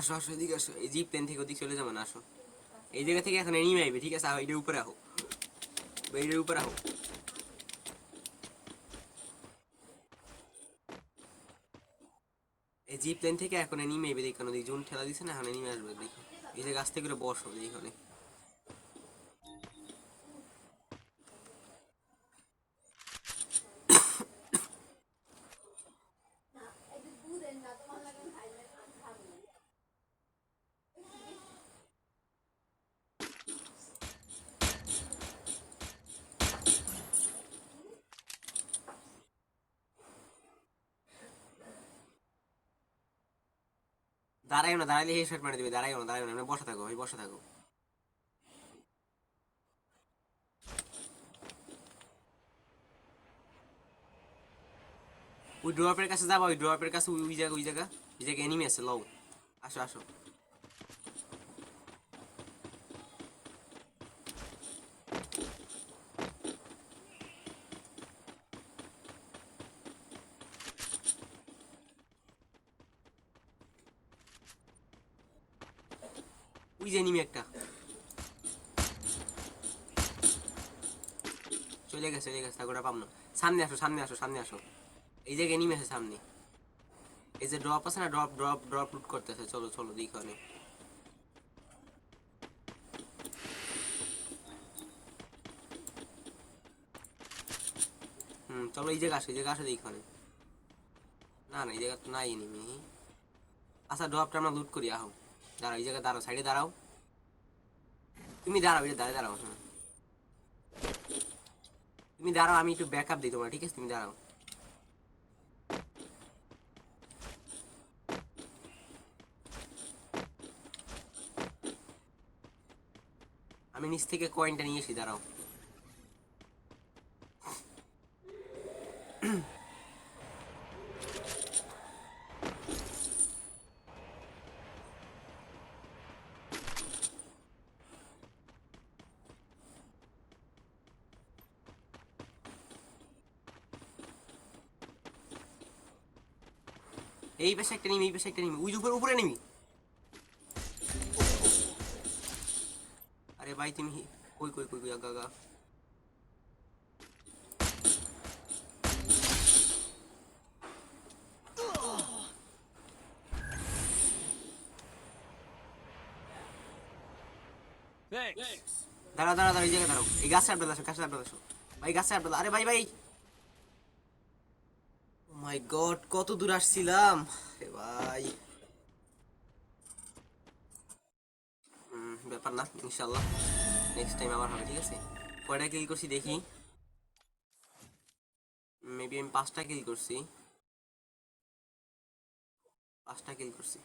আসো আসো এদিকে আসো, এই জিপ প্লেন থেকে ওদিকে চলে যাবো না, আসো এই জায়গা থেকে এখন এনিমি আইবে, ঠিক আছে? আহ এটার উপরে আহো, এটার উপরে আহো। এই জিপ প্লেন থেকে এখন এনিমি আইবে, দেখো ওদিকে জোন ঠেলা দিছে না, এখন এনিমি আসবে দেখো। এই যে গাছ থেকে করে বসো এইখানে। দাঁড়াইও না, দাঁড়াইলে হেডশট মারি দিবে, দাঁড়াইও না, দাঁড়াইও না, বসে থাকো ভাই, বসে থাকো। ওই ড্রপের কাছে যাবা, ওই ড্রপের কাছে, ওই জায়গা, ওই জায়গা, ওই জায়গায় এনিমি আছে, লও। আসো আসো। ওই যে এনিমি একটা চলে গেছে, চলে গেছে, তাকে ওটা পাম না। সামনে আসো, সামনে আসো, সামনে আসো, এই জায়গায় এনিমি আছে সামনে। এই যে ড্রপ আছে না, ড্রপ ড্রপ ড্রপ লুট করতেছে, চলো চলো দেখো অনেক। চলো এই জায়গা আসো, এই জায়গা আসো দেখো অনেক। না না, এই জায়গা তো নাই এনিমি। আচ্ছা ড্রপটা আমরা লুট করি, আহো। দাঁড়াও, এই জায়গায় দাঁড়াও, সাইডে দাঁড়াও। তুমি দাঁড়াও, এই দাঁড়াও, দাঁড়াও, হ্যাঁ তুমি দাঁড়াও, আমি একটু ব্যাকআপ দিই তোমার, ঠিক আছে? তুমি দাঁড়াও। আমি নিচ থেকে কয়েনটা নিয়ে এসি, দাঁড়াও। এই পাশে একটা নিমি, এই পাশে একটা নিমি, ওই উপরে, উপরে নিমি। আরে ভাই তুমি কই কই কই কই, আগা আগা। দাঁড়াও দাঁড়াও দাঁড়াও, এই জায়গায় দাঁড়াও, এই গাছে আড্ডা আসো, গাছে আড্ডা আসো ভাই, গাছে আড্ডা। আরে ভাই ভাই, ও মাই গড, কত দূর আসছিলাম রে ভাই। ব্যাপার না, ইনশাল্লাহ নেক্সট টাইম আবার হবে, ঠিক আছে? কয়টা কিল করছি দেখি, মেবি আমি 5টা কিল করছি, 5টা কিল করছি।